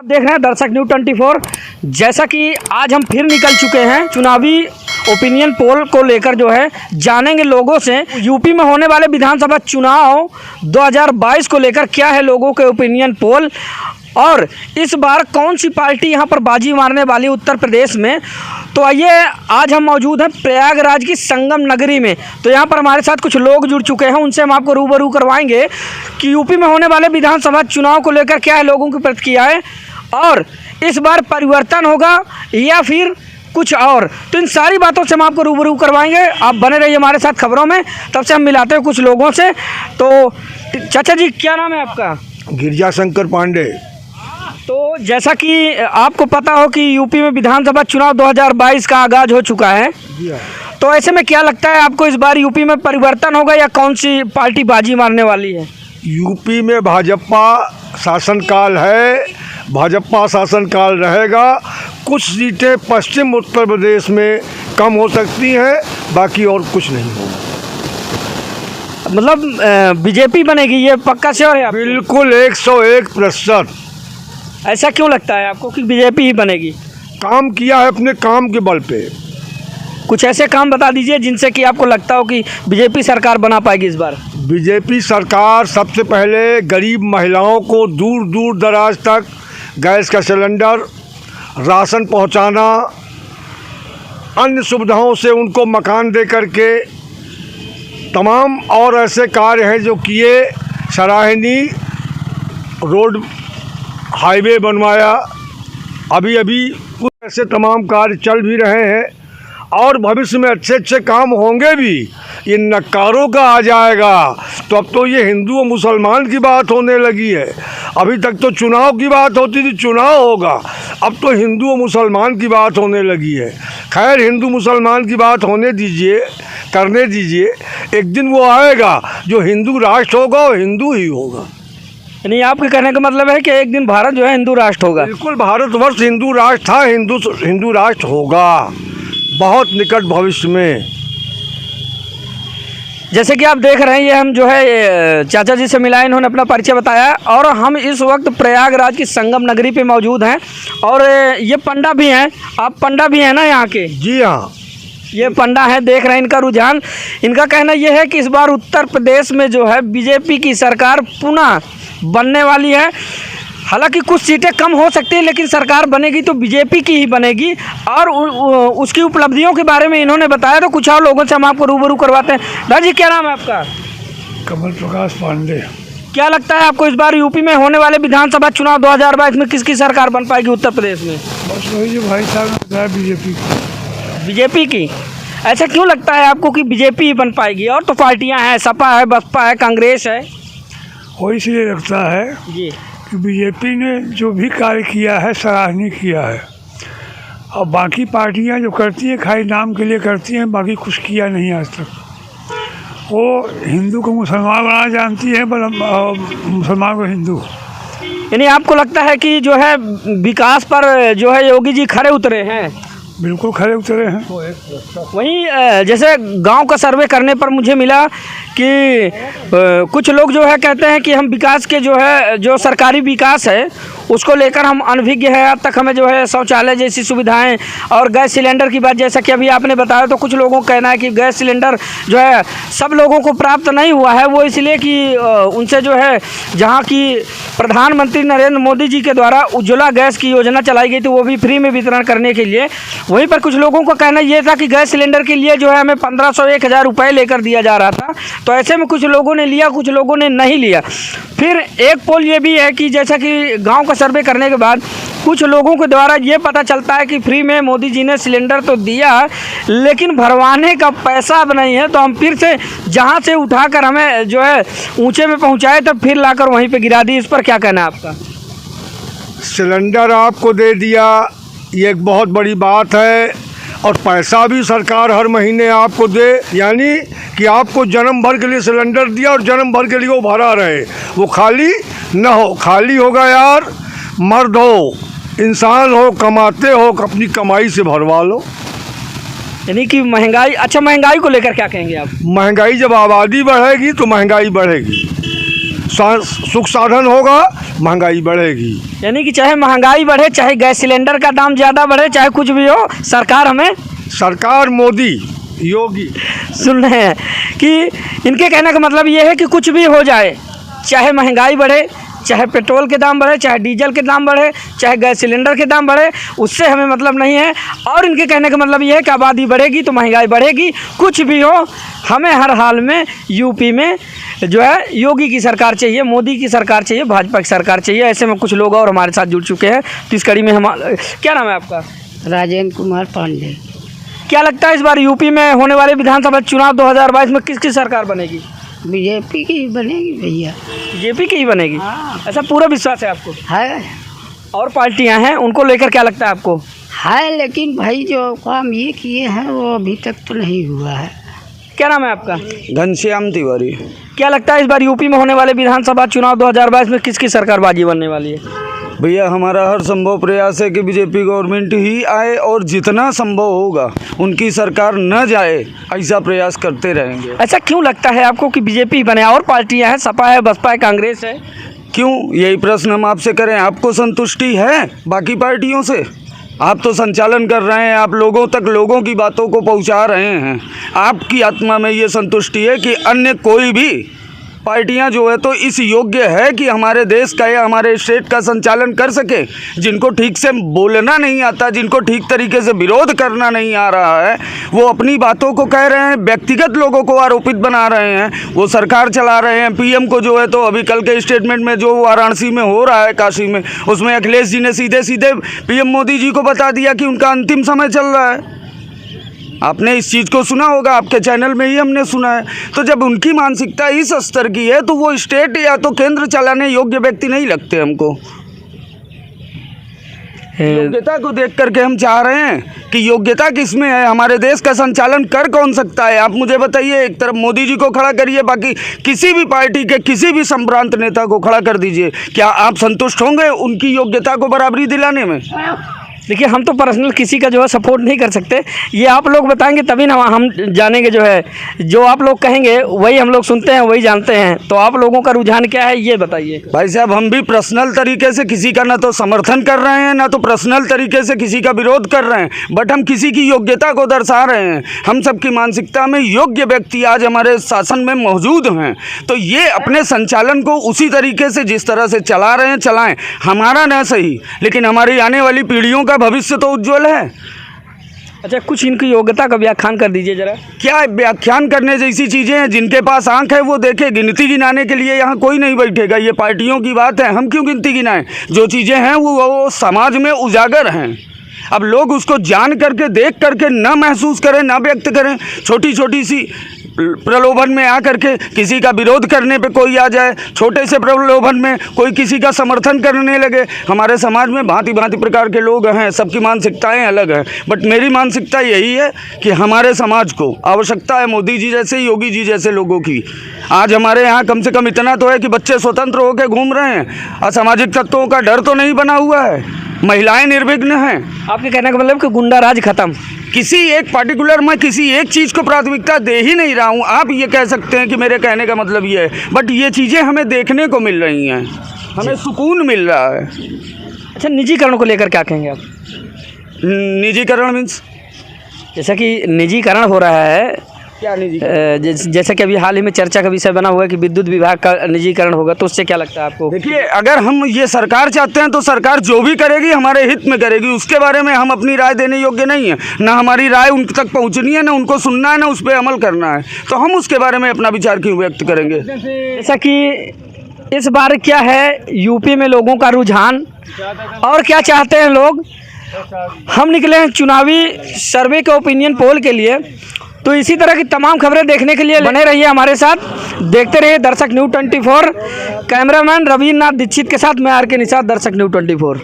आप देख रहे हैं दर्शक न्यूज़ 24। जैसा कि आज हम फिर निकल चुके हैं चुनावी ओपिनियन पोल को लेकर, जो है जानेंगे लोगों से यूपी में होने वाले विधानसभा चुनाव 2022 को लेकर क्या है लोगों के ओपिनियन पोल, और इस बार कौन सी पार्टी यहां पर बाजी मारने वाली उत्तर प्रदेश में। तो आइए, आज हम मौजूद हैं प्रयागराज की संगम नगरी में। तो यहां पर हमारे साथ कुछ लोग जुड़ चुके हैं, उनसे हम आपको रूबरू करवाएंगे कि यूपी में होने वाले विधानसभा चुनाव को लेकर क्या है लोगों की प्रतिक्रियाएं, और इस बार परिवर्तन होगा या फिर कुछ और। तो इन सारी बातों से हम आपको रूबरू करवाएंगे। आप बने रहिए हमारे साथ खबरों में। तब से हम मिलाते हैं कुछ लोगों से। तो चाचा जी, क्या नाम है आपका? गिरजाशंकर पांडे। तो जैसा कि आपको पता हो कि यूपी में विधानसभा चुनाव 2022 का आगाज हो चुका है, तो ऐसे में क्या लगता है आपको, इस बार यूपी में परिवर्तन होगा या कौन सी पार्टी बाजी मारने वाली है? यूपी में भाजपा शासनकाल है, भाजपा शासनकाल रहेगा। कुछ सीटें पश्चिम उत्तर प्रदेश में कम हो सकती हैं, बाकी और कुछ नहीं होगा। मतलब बीजेपी बनेगी, ये पक्का श्योर है आपको? बिल्कुल 101%। ऐसा क्यों लगता है आपको कि बीजेपी ही बनेगी? काम किया है अपने काम के बल पे। कुछ ऐसे काम बता दीजिए जिनसे कि आपको लगता हो कि बीजेपी सरकार बना पाएगी इस बार। बीजेपी सरकार सबसे पहले गरीब महिलाओं को दूर दूर दराज तक गैस का सिलेंडर, राशन पहुंचाना, अन्य सुविधाओं से उनको मकान दे करके तमाम और ऐसे कार्य हैं जो किए। सराहनीय रोड हाईवे बनवाया, अभी कुछ ऐसे तमाम कार्य चल भी रहे हैं और भविष्य में अच्छे अच्छे काम होंगे भी। ये नक्कारों का आ जाएगा तो अब तो ये हिंदू और मुसलमान की बात होने लगी है। अभी तक तो चुनाव की बात होती थी, चुनाव होगा, अब तो हिंदू और मुसलमान की बात होने लगी है। खैर, हिंदू मुसलमान की बात होने दीजिए, करने दीजिए। एक दिन वो आएगा जो हिंदू राष्ट्र होगा, वो हिंदू ही होगा। नहीं, आपके कहने का मतलब है कि एक दिन भारत जो है हिंदू राष्ट्र होगा? बिल्कुल, भारतवर्ष हिंदू राष्ट्र था, हिंदू राष्ट्र होगा बहुत निकट भविष्य में। जैसे कि आप देख रहे हैं, ये हम जो है चाचा जी से मिला, इन्होंने अपना परिचय बताया, और हम इस वक्त प्रयागराज की संगम नगरी पे मौजूद हैं। और ये पंडा भी हैं, आप पंडा भी हैं ना यहाँ के? जी हाँ, ये पंडा है, देख रहे हैं इनका रुझान। इनका कहना यह है कि इस बार उत्तर प्रदेश में जो है बीजेपी की सरकार पुनः बनने वाली है। हालांकि कुछ सीटें कम हो सकती हैं, लेकिन सरकार बनेगी तो बीजेपी की ही बनेगी। और उसकी उपलब्धियों के बारे में इन्होंने बताया। तो कुछ और लोगों से हम आपको रूबरू करवाते हैं। दादा जी, क्या नाम है आपका? कमल प्रकाश पांडे। क्या लगता है आपको, इस बार यूपी में होने वाले विधानसभा चुनाव 2022 में किसकी सरकार बन पाएगी उत्तर प्रदेश में? बस वही जो भाई साहब ने बताया, बीजेपी की। ऐसा क्यों लगता है आपको कि बीजेपी ही बन पाएगी? और तो पार्टियां हैं, सपा है, बसपा है, कांग्रेस है। वो इसलिए लगता है जी कि बीजेपी ने जो भी कार्य किया है सराहनीय किया है। और बाकी पार्टियां जो करती हैं खाली नाम के लिए करती हैं, बाकी कुछ किया नहीं आज तक। वो हिंदू को मुसलमान बनाना जानती है, पर मुसलमान को हिंदू। यानी आपको लगता है कि जो है विकास पर जो है योगी जी खरे उतरे हैं? बिल्कुल खरे उतरे हैं। वहीं जैसे गांव का सर्वे करने पर मुझे मिला कि कुछ लोग जो है कहते हैं कि हम विकास के जो है, जो सरकारी विकास है उसको लेकर हम अनभिज्ञ है। अब तक हमें जो है शौचालय जैसी सुविधाएं और गैस सिलेंडर की बात, जैसा कि अभी आपने बताया, तो कुछ लोगों का कहना है कि गैस सिलेंडर जो है सब लोगों को प्राप्त नहीं हुआ है। वो इसलिए कि उनसे जो है, जहाँ की प्रधानमंत्री नरेंद्र मोदी जी के द्वारा उज्ज्वला गैस की योजना चलाई गई थी, वो भी फ्री में वितरण करने के लिए। वहीं पर कुछ लोगों का कहना ये था कि गैस सिलेंडर के लिए जो है हमें 1500-1000 रुपये लेकर दिया जा रहा था। तो ऐसे में कुछ लोगों ने लिया, कुछ लोगों ने नहीं लिया। फिर एक पोल ये भी है कि जैसा कि गांव का सर्वे करने के बाद कुछ लोगों के द्वारा ये पता चलता है कि फ्री में मोदी जी ने सिलेंडर तो दिया, लेकिन भरवाने का पैसा अब नहीं है। तो हम फिर से जहां से उठाकर हमें जो है ऊंचे में पहुंचाए, तो फिर लाकर वहीं पे गिरा दी। इस पर क्या कहना है आपका? सिलेंडर आपको दे दिया, ये एक बहुत बड़ी बात है। और पैसा भी सरकार हर महीने आपको दे, यानी कि आपको जन्म भर के लिए सिलेंडर दिया और जन्म भर के लिए वो भरा रहे, वो खाली न हो। खाली होगा यार, मर्द हो, इंसान हो, कमाते हो, अपनी कमाई से भरवा लो। यानी कि महंगाई, अच्छा महंगाई को लेकर क्या कहेंगे आप? महंगाई, जब आबादी बढ़ेगी तो महंगाई बढ़ेगी। सुख साधन होगा, महंगाई बढ़ेगी। यानी कि चाहे महंगाई बढ़े, चाहे गैस सिलेंडर का दाम ज़्यादा बढ़े, चाहे कुछ भी हो, सरकार मोदी योगी सुन रहे हैं कि इनके कहने का मतलब ये है कि कुछ भी हो जाए, चाहे महंगाई बढ़े, चाहे पेट्रोल के दाम बढ़े, चाहे डीजल के दाम बढ़े, चाहे गैस सिलेंडर के दाम बढ़े, उससे हमें मतलब नहीं है। और इनके कहने का मतलब ये है कि आबादी बढ़ेगी तो महंगाई बढ़ेगी, कुछ भी हो, हमें हर हाल में यूपी में जो है योगी की सरकार चाहिए, मोदी की सरकार चाहिए, भाजपा की सरकार चाहिए। ऐसे में कुछ लोग और हमारे साथ जुड़ चुके हैं। तो इस कड़ी में हम, क्या नाम है आपका? राजेंद्र कुमार पांडे। क्या लगता है इस बार यूपी में होने वाले विधानसभा चुनाव 2022 में किसकी सरकार बनेगी? बीजेपी की बनेगी भैया। बीजेपी की ही बनेगी? हाँ। ऐसा पूरा विश्वास है आपको? है। और पार्टियां हैं, उनको लेकर क्या लगता है आपको? है, लेकिन भाई जो काम ये किए हैं वो अभी तक तो नहीं हुआ है। क्या नाम है आपका? घनश्याम तिवारी। क्या लगता है इस बार यूपी में होने वाले विधानसभा चुनाव 2022 में किसकी सरकार बाजी बनने वाली है? भैया हमारा हर संभव प्रयास है कि बीजेपी गवर्नमेंट ही आए और जितना संभव होगा उनकी सरकार न जाए, ऐसा प्रयास करते रहेंगे। ऐसा क्यों लगता है आपको कि बीजेपी बने? और पार्टियां हैं, सपा है, बसपा है, कांग्रेस है। क्यों, यही प्रश्न हम आपसे करें। आपको संतुष्टि है बाकी पार्टियों से? आप तो संचालन कर रहे हैं, आप लोगों तक लोगों की बातों को पहुंचा रहे हैं। आपकी आत्मा में ये संतुष्टि है कि अन्य कोई भी पार्टियां जो है तो इस योग्य है कि हमारे देश का या हमारे स्टेट का संचालन कर सके? जिनको ठीक से बोलना नहीं आता, जिनको ठीक तरीके से विरोध करना नहीं आ रहा है, वो अपनी बातों को कह रहे हैं, व्यक्तिगत लोगों को आरोपित बना रहे हैं, वो सरकार चला रहे हैं। पीएम को जो है तो अभी कल के स्टेटमेंट में जो वाराणसी में हो रहा है, काशी में, उसमें अखिलेश जी ने सीधे सीधे पीएम मोदी जी को बता दिया कि उनका अंतिम समय चल रहा है। आपने इस चीज़ को सुना होगा, आपके चैनल में ही हमने सुना है। तो जब उनकी मानसिकता इस स्तर की है तो वो स्टेट या तो केंद्र चलाने योग्य व्यक्ति नहीं लगते हमको। योग्यता को देख करके हम चाह रहे हैं कि योग्यता किसमें है, हमारे देश का संचालन कर कौन सकता है? आप मुझे बताइए। एक तरफ मोदी जी को खड़ा करिए, बाकी किसी भी पार्टी के किसी भी संभ्रांत नेता को खड़ा कर दीजिए, क्या आप संतुष्ट होंगे उनकी योग्यता को बराबरी दिलाने में? देखिए, हम तो पर्सनल किसी का जो है सपोर्ट नहीं कर सकते। ये आप लोग बताएंगे तभी ना हम जानेंगे। जो है जो आप लोग कहेंगे वही हम लोग सुनते हैं, वही जानते हैं। तो आप लोगों का रुझान क्या है ये बताइए। भाई साहब, हम भी पर्सनल तरीके से किसी का ना तो समर्थन कर रहे हैं, ना तो पर्सनल तरीके से किसी का विरोध कर रहे हैं, बट हम किसी की योग्यता को दर्शा रहे हैं। हम सबकी मानसिकता में योग्य व्यक्ति आज हमारे शासन में मौजूद हैं, तो ये अपने संचालन को उसी तरीके से जिस तरह से चला रहे हैं चलाएं। हमारा ना सही, लेकिन हमारी आने वाली पीढ़ियों का भविष्य तो उज्जवल है। अच्छा, कुछ इनकी योग्यता का व्याख्यान कर दीजिए जरा। क्या व्याख्यान करने जैसी चीज़ें हैं? जिनके पास आंख है वो देखे। गिनती गिनाने के लिए यहाँ कोई नहीं बैठेगा। ये पार्टियों की बात है, हम क्यों गिनती गिनाएं? जो चीज़ें हैं वो समाज में उजागर हैं। अब लोग उसको जान करके, देख करके ना महसूस करें, ना व्यक्त करें। छोटी छोटी सी प्रलोभन में आ करके किसी का विरोध करने पे कोई आ जाए, छोटे से प्रलोभन में कोई किसी का समर्थन करने लगे। हमारे समाज में भांति भांति प्रकार के लोग हैं, सबकी मानसिकताएं अलग हैं, बट मेरी मानसिकता यही है कि हमारे समाज को आवश्यकता है मोदी जी जैसे, योगी जी जैसे लोगों की। आज हमारे यहाँ कम से कम इतना तो है कि बच्चे स्वतंत्र होकर घूम रहे हैं, असामाजिक तत्वों का डर तो नहीं बना हुआ है, महिलाएं निर्विघ्न हैं। आपके कहने का मतलब कि गुंडा राज खत्म। किसी एक पार्टिकुलर, मैं किसी एक चीज़ को प्राथमिकता दे ही नहीं रहा हूँ। आप ये कह सकते हैं कि मेरे कहने का मतलब ये है, बट ये चीज़ें हमें देखने को मिल रही हैं, हमें सुकून मिल रहा है। अच्छा, निजीकरण को लेकर क्या कहेंगे आप? निजीकरण मीन्स जैसा कि निजीकरण हो रहा है, क्या जैसे कि अभी हाल ही में चर्चा का विषय बना हुआ है कि विद्युत विभाग का निजीकरण होगा, तो उससे क्या लगता है आपको? देखिए, अगर हम ये सरकार चाहते हैं तो सरकार जो भी करेगी हमारे हित में करेगी, उसके बारे में हम अपनी राय देने योग्य नहीं है। ना हमारी राय उन तक पहुंचनी है, ना उनको सुनना है, ना उस पर अमल करना है, तो हम उसके बारे में अपना विचार क्यों व्यक्त करेंगे? जैसा कि इस बार क्या है यूपी में लोगों का रुझान और क्या चाहते हैं लोग, हम निकले हैं चुनावी सर्वे के ओपिनियन पोल के लिए। तो इसी तरह की तमाम खबरें देखने के लिए बने रहिए हमारे साथ, देखते रहिए दर्शक न्यूज़ 24। कैमरामैन रविन्द्र नाथ दीक्षित के साथ मैं आर के निषाद, दर्शक न्यूज़ 24।